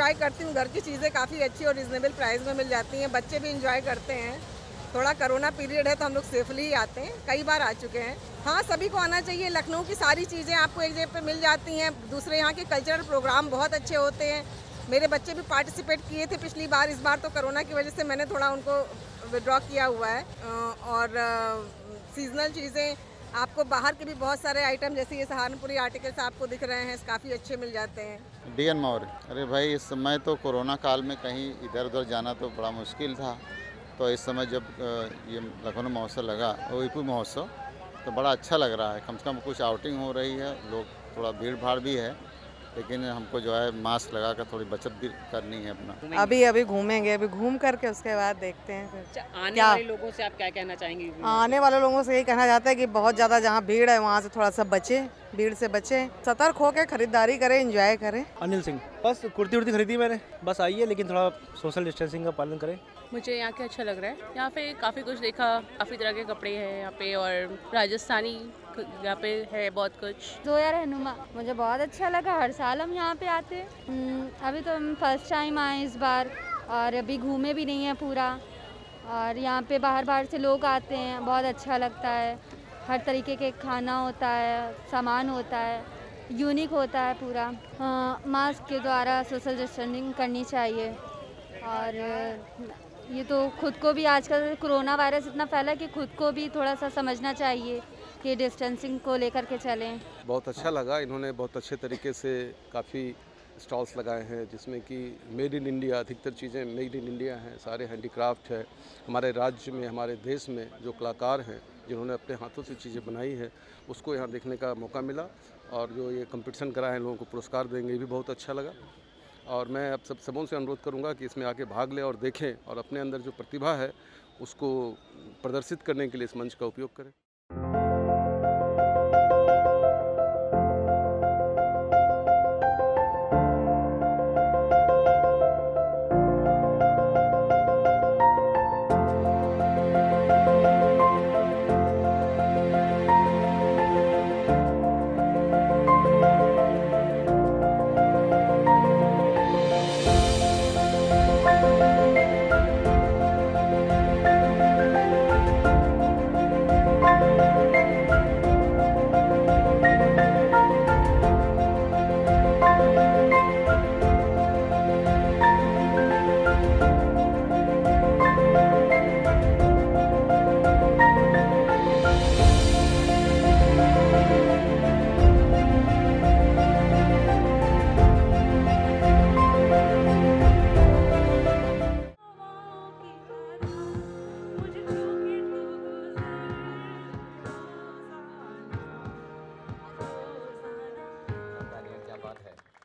Enjoy करती हूँ, घर की चीज़ें काफ़ी अच्छी और रिजनेबल प्राइस में मिल जाती हैं, बच्चे भी एंजॉय करते हैं। थोड़ा कोरोना पीरियड है तो हम लोग सेफली ही आते हैं, कई बार आ चुके हैं। हाँ, सभी को आना चाहिए, लखनऊ की सारी चीज़ें आपको एक जगह पे मिल जाती हैं। दूसरे यहाँ के कल्चरल प्रोग्राम बहुत अच्छे होते हैं। मेरे बच्चे भी पार्टिसिपेट किए थे पिछली बार, इस बार तो कोरोना की वजह से मैंने थोड़ा उनको विड्रॉ किया हुआ है। और सीजनल चीज़ें आपको बाहर के भी बहुत सारे आइटम जैसे ये सहारनपुरी आर्टिकल्स आपको दिख रहे हैं, काफ़ी अच्छे मिल जाते हैं। डीएन मौर्य। अरे भाई, इस समय तो कोरोना काल में कहीं इधर उधर जाना तो बड़ा मुश्किल था। तो इस समय जब ये लखनऊ महोत्सव लगा, ओईपी महोत्सव, तो बड़ा अच्छा लग रहा है। कम से कम कुछ आउटिंग हो रही है, लोग थोड़ा भीड़ भाड़ भी है, लेकिन हमको जो है मास्क लगा कर थोड़ी बचत भी करनी है अपना। अभी घूमेंगे, अभी घूम करके उसके बाद देखते हैं फिर। आने क्या वाले लोगों से आप क्या कहना चाहेंगी? आने वाले लोगों से यही कहना चाहता है कि बहुत ज़्यादा जहाँ भीड़ है वहाँ से थोड़ा सा बचे, भीड़ से बचे, सतर्क होकर खरीदारी करें, एंजॉय करें। अनिल सिंह। बस कुर्ती उर्ती खरीदी मैंने, बस आई है, लेकिन थोड़ा सोशल डिस्टेंसिंग का पालन करें। मुझे यहाँ के अच्छा लग रहा है। यहाँ पे काफ़ी कुछ देखा, काफ़ी तरह के कपड़े हैं यहाँ पे, और राजस्थानी यहाँ पे है बहुत कुछ। जोया रहनुमा, मुझे बहुत अच्छा लगा। हर साल हम यहाँ पे आते हैं। अभी तो हम फर्स्ट टाइम आए इस बार, और अभी घूमे भी नहीं है पूरा। और यहाँ पे बाहर बाहर से लोग आते हैं, बहुत अच्छा लगता है। हर तरीके के खाना होता है, सामान होता है, यूनिक होता है पूरा। मास्क के द्वारा सोशल डिस्टेंसिंग करनी चाहिए। और ये तो खुद को भी, आजकल कोरोना वायरस इतना फैला है कि खुद को भी थोड़ा सा समझना चाहिए कि डिस्टेंसिंग को लेकर के चलें। बहुत अच्छा लगा, इन्होंने बहुत अच्छे तरीके से काफ़ी स्टॉल्स लगाए हैं, जिसमें कि मेड इन इंडिया, अधिकतर चीज़ें मेड इन इंडिया हैं, सारे हैंडीक्राफ्ट है। हमारे राज्य में, हमारे देश में जो कलाकार हैं जिन्होंने अपने हाथों से चीज़ें बनाई हैं, उसको यहाँ देखने का मौका मिला। और जो ये कंपटीशन करा है, लोगों को पुरस्कार देंगे, ये भी बहुत अच्छा लगा। और मैं अब सबों से अनुरोध करूंगा कि इसमें आके भाग लें और देखें, और अपने अंदर जो प्रतिभा है उसको प्रदर्शित करने के लिए इस मंच का उपयोग करें।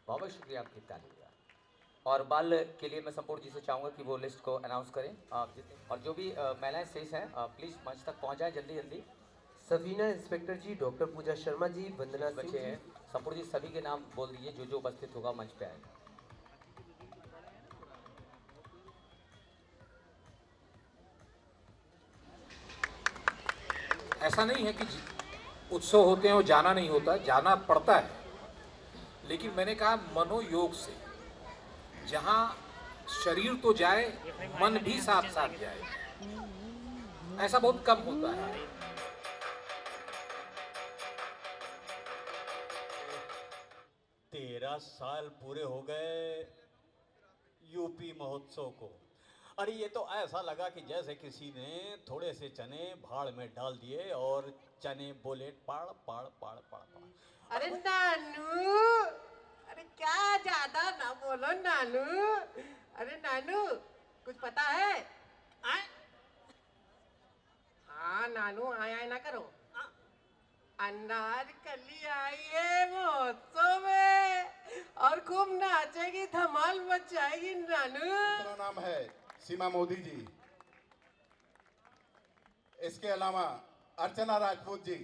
बहुत बहुत शुक्रिया आपकी तालियां। और बाल के लिए मैं संपूर्ण जी से चाहूँगा कि वो लिस्ट को अनाउंस करें। और जो भी महिलाएं शेष हैं प्लीज़ मंच तक पहुँच जाएं जल्दी जल्दी। सफीना इंस्पेक्टर जी, डॉक्टर पूजा शर्मा जी, वंदना सिंह बच्चे हैं, संपूर्ण जी सभी के नाम बोल दीजिए, जो जो उपस्थित होगा मंच पे आएगा। ऐसा नहीं है कि उत्सव होते हैं और जाना नहीं होता, जाना पड़ता है, लेकिन मैंने कहा मनोयोग से, जहां शरीर तो जाए मन भी साथ साथ जाए, ऐसा बहुत कम होता है। 13 साल पूरे हो गए यूपी महोत्सव को। अरे ये तो ऐसा लगा कि जैसे किसी ने थोड़े से चने भाड़ में डाल दिए और चने बोले पाड़ पाड़ पाड़ पाड़ पाड़। अरे नानू, अरे क्या ज्यादा ना बोलो नानू। अरे नानू, कुछ पता है? आए? हाँ नानू, आए आए ना करो। अनारकली आई है महोत्सव में और खूब नाचेगी, धमाल मचाएगी नानू। मेरा नाम है सीमा मोदी जी। इसके अलावा अर्चना राजपूत जी,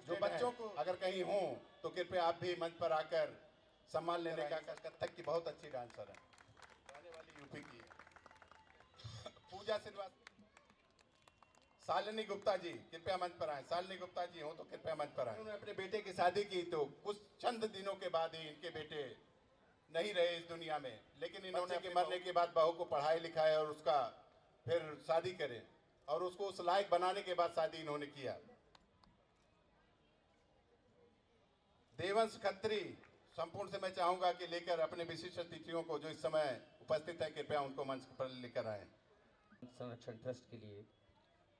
जो बच्चों को अगर कहीं हो तो कृपया आप भी मंच पर आकर सम्मान लेने का। कथक की बहुत अच्छी डांसर है, गाने वाली यूपी की है। पूजा श्रीवास्तव, शालिनी गुप्ता जी कृपया मंच पर आए। शालिनी गुप्ता जी हो तो कृपया मंच पर आए। उन्होंने अपने बेटे की शादी की तो कुछ चंद दिनों के बाद ही इनके बेटे नहीं रहे इस दुनिया में, लेकिन इन्होंने के मरने के बाद बहू को पढ़ाई लिखाई और उसका फिर शादी करे और उसको उस लायक बनाने के बाद शादी इन्होंने किया। देवंश खत्री संपूर्ण से मैं चाहूंगा कि लेकर अपने विशिष्ट अतिथियों को जो इस समय उपस्थित है, कृपया उनको मंच पर लेकर आए। संरक्षण ट्रस्ट के लिए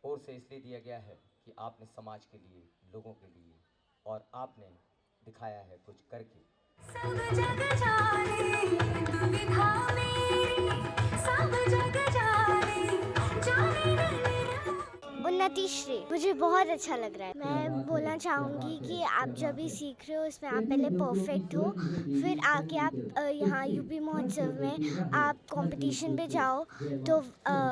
ओर से इसलिए दिया गया है कि आपने समाज के लिए, लोगों के लिए, और आपने दिखाया है कुछ करके। सब जग जाने दुविधा में, सब जग जाने जाने उन्नति श्री। मुझे बहुत अच्छा लग रहा है। मैं बोलना चाहूँगी कि आप जब भी सीख रहे हो इसमें आप पहले परफेक्ट हो, फिर आके आप यहाँ यूपी महोत्सव में आप कंपटीशन पे जाओ, तो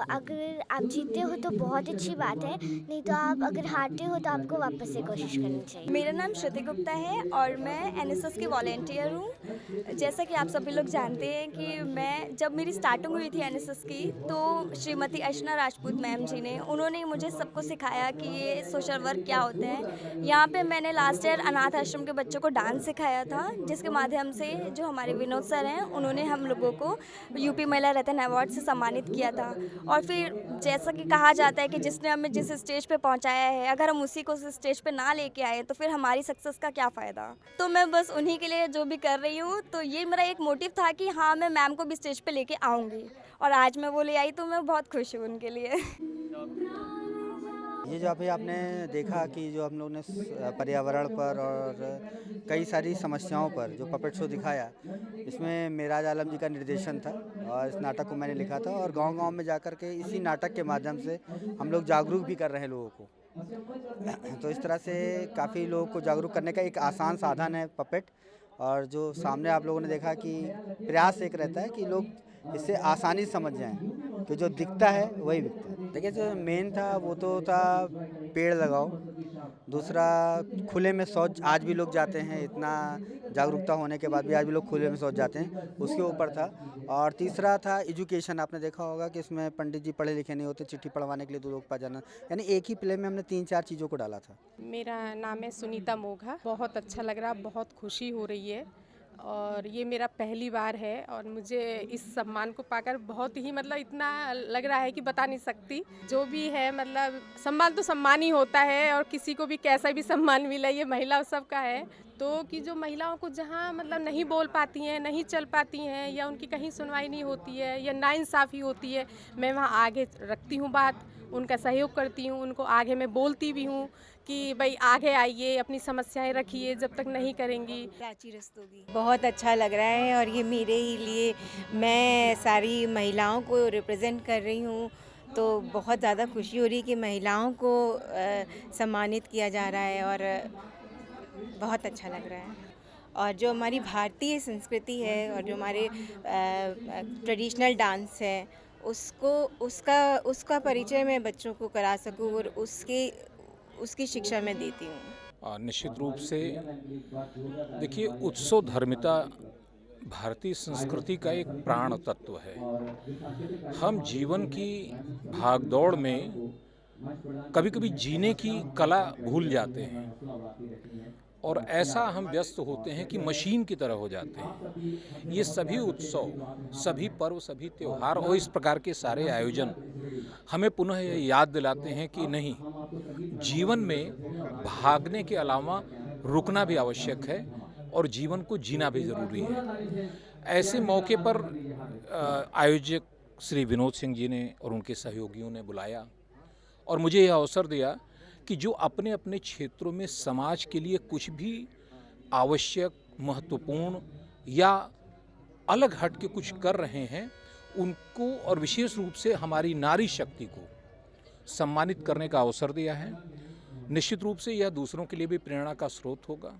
अगर आप जीतते हो तो बहुत अच्छी बात है, नहीं तो आप अगर हारते हो तो आपको वापस से कोशिश करनी चाहिए। मेरा नाम श्रुति गुप्ता है और मैं एनएसएस की वॉलेंटियर हूँ। जैसा कि आप सभी लोग जानते हैं कि मैं जब मेरी स्टार्टिंग हुई थी एनएसएस की, तो श्रीमती अर्चना राजपूत मैम जी ने उन्होंने मुझे सबको सिखाया कि ये सोशल वर्क क्या होता है। यहाँ पे मैंने लास्ट ईयर अनाथ आश्रम के बच्चों को डांस सिखाया था, जिसके माध्यम से जो हमारे विनोद सर हैं उन्होंने हम लोगों को यूपी महिला रत्न अवार्ड से सम्मानित किया था। और फिर जैसा कि कहा जाता है कि जिसने हमें जिस स्टेज पे पहुँचाया है, अगर हम उसी को उस स्टेज पे ना लेके आए तो फिर हमारी सक्सेस का क्या फ़ायदा। तो मैं बस उन्हीं के लिए जो भी कर रही हूँ, तो ये मेरा एक मोटिव था कि हाँ मैं मैम को भी स्टेज पे लेके आऊँगी, और आज मैं वो ले आई, तो मैं बहुत खुश हूँ उनके लिए। ये जो अभी आपने देखा कि जो हम लोग ने पर्यावरण पर और कई सारी समस्याओं पर जो पपेट शो दिखाया, इसमें मेराज आलम जी का निर्देशन था और इस नाटक को मैंने लिखा था, और गांव-गांव में जाकर के इसी नाटक के माध्यम से हम लोग जागरूक भी कर रहे हैं लोगों को। तो इस तरह से काफ़ी लोगों को जागरूक करने का एक आसान साधन है पपेट, और जो सामने आप लोगों ने देखा कि प्रयास एक रहता है कि लोग इससे आसानी से समझ जाएं कि जो दिखता है वही दिखता है। देखिए जो मेन था वो तो था पेड़ लगाओ, दूसरा खुले में शौच, आज भी लोग जाते हैं, इतना जागरूकता होने के बाद भी आज भी लोग खुले में शौच जाते हैं, उसके ऊपर था। और तीसरा था एजुकेशन। आपने देखा होगा कि इसमें पंडित जी पढ़े लिखे नहीं होते, चिट्ठी पढ़वाने के लिए 2 लोग पास जाना, यानी एक ही प्ले में हमने 3-4 चीज़ों को डाला था। मेरा नाम है सुनीता मोघा। बहुत अच्छा लग रहा, बहुत खुशी हो रही है, और ये मेरा पहली बार है, और मुझे इस सम्मान को पाकर बहुत ही मतलब इतना लग रहा है कि बता नहीं सकती। जो भी है मतलब सम्मान तो सम्मान ही होता है, और किसी को भी कैसा भी सम्मान मिला, ये महिला उत्सव का है। तो कि जो महिलाओं को जहाँ मतलब नहीं बोल पाती हैं, नहीं चल पाती हैं, या उनकी कहीं सुनवाई नहीं होती है, या नाइंसाफ़ी होती है, मैं वहाँ आगे रखती हूँ बात, उनका सहयोग करती हूँ, उनको आगे मैं बोलती भी हूँ कि भाई आगे आइए, अपनी समस्याएं रखिए, जब तक नहीं करेंगी। प्राची रस्तोगी। बहुत अच्छा लग रहा है, और ये मेरे ही लिए, मैं सारी महिलाओं को रिप्रेजेंट कर रही हूँ, तो बहुत ज़्यादा खुशी हो रही है कि महिलाओं को सम्मानित किया जा रहा है, और बहुत अच्छा लग रहा है। और जो हमारी भारतीय संस्कृति है और जो हमारे ट्रेडिशनल डांस है, उसका परिचय मैं बच्चों को करा सकूँ, और उसकी शिक्षा मैं देती हूँ। निश्चित रूप से देखिए, उत्सव धर्मिता भारतीय संस्कृति का एक प्राण तत्व है। हम जीवन की भागदौड़ में कभी कभी जीने की कला भूल जाते हैं, और ऐसा हम व्यस्त होते हैं कि मशीन की तरह हो जाते हैं। ये सभी उत्सव, सभी पर्व, सभी त्यौहार और इस प्रकार के सारे आयोजन हमें पुनः याद दिलाते हैं कि नहीं, जीवन में भागने के अलावा रुकना भी आवश्यक है, और जीवन को जीना भी ज़रूरी है। ऐसे मौके पर आयोजक श्री विनोद सिंह जी ने और उनके सहयोगियों ने बुलाया, और मुझे यह अवसर दिया कि जो अपने अपने क्षेत्रों में समाज के लिए कुछ भी आवश्यक, महत्वपूर्ण या अलग हट के कुछ कर रहे हैं, उनको और विशेष रूप से हमारी नारी शक्ति को सम्मानित करने का अवसर दिया है। निश्चित रूप से यह दूसरों के लिए भी प्रेरणा का स्रोत होगा,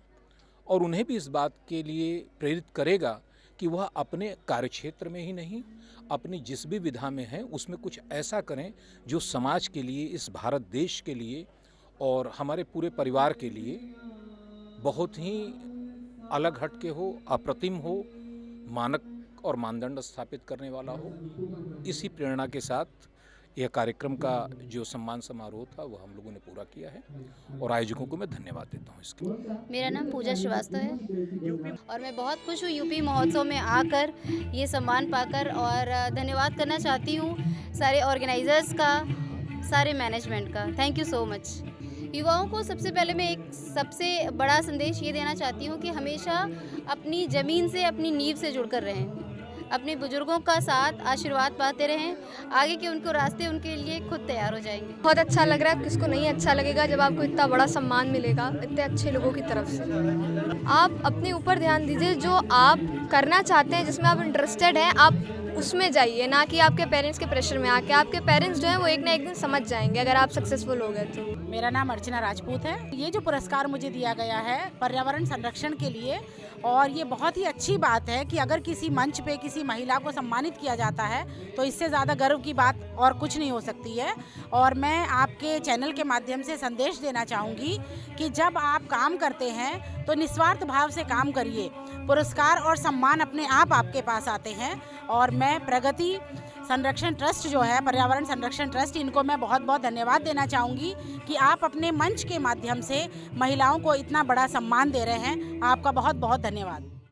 और उन्हें भी इस बात के लिए प्रेरित करेगा कि वह अपने कार्यक्षेत्र में ही नहीं, अपनी जिस भी विधा में है उसमें कुछ ऐसा करें जो समाज के लिए, इस भारत देश के लिए और हमारे पूरे परिवार के लिए बहुत ही अलग हट के हो, अप्रतिम हो, मानक और मानदंड स्थापित करने वाला हो। इसी प्रेरणा के साथ यह कार्यक्रम का जो सम्मान समारोह था वो हम लोगों ने पूरा किया है और आयोजकों को मैं धन्यवाद देता हूँ इसके लिए। मेरा नाम पूजा श्रीवास्तव है और मैं बहुत खुश हूँ यूपी महोत्सव में आकर ये सम्मान पाकर, और धन्यवाद करना चाहती हूँ सारे ऑर्गेनाइजर्स का, सारे मैनेजमेंट का। Thank you so much. युवाओं को सबसे पहले मैं एक सबसे बड़ा संदेश ये देना चाहती हूँ कि हमेशा अपनी ज़मीन से, अपनी नींव से जुड़कर रहें, अपने बुजुर्गों का साथ आशीर्वाद पाते रहें, आगे के उनको रास्ते उनके लिए खुद तैयार हो जाएंगे। बहुत अच्छा लग रहा है, किसको नहीं अच्छा लगेगा जब आपको इतना बड़ा सम्मान मिलेगा इतने अच्छे लोगों की तरफ से। आप अपने ऊपर ध्यान दीजिए, जो आप करना चाहते हैं, जिसमें आप इंटरेस्टेड हैं, आप उसमें जाइए, ना कि आपके पेरेंट्स के प्रेशर में आके। आपके पेरेंट्स जो हैं वो एक ना एक दिन समझ जाएंगे अगर आप सक्सेसफुल हो गए तो। मेरा नाम अर्चना राजपूत है। ये जो पुरस्कार मुझे दिया गया है पर्यावरण संरक्षण के लिए, और ये बहुत ही अच्छी बात है कि अगर किसी मंच पे किसी महिला को सम्मानित किया जाता है तो इससे ज़्यादा गर्व की बात और कुछ नहीं हो सकती है। और मैं आपके चैनल के माध्यम से संदेश देना चाहूँगी कि जब आप काम करते हैं तो निस्वार्थ भाव से काम करिए, पुरस्कार और सम्मान अपने आप आपके पास आते हैं। और मैं प्रगति संरक्षण ट्रस्ट जो है, पर्यावरण संरक्षण ट्रस्ट, इनको मैं बहुत बहुत धन्यवाद देना चाहूँगी कि आप अपने मंच के माध्यम से महिलाओं को इतना बड़ा सम्मान दे रहे हैं। आपका बहुत बहुत धन्यवाद।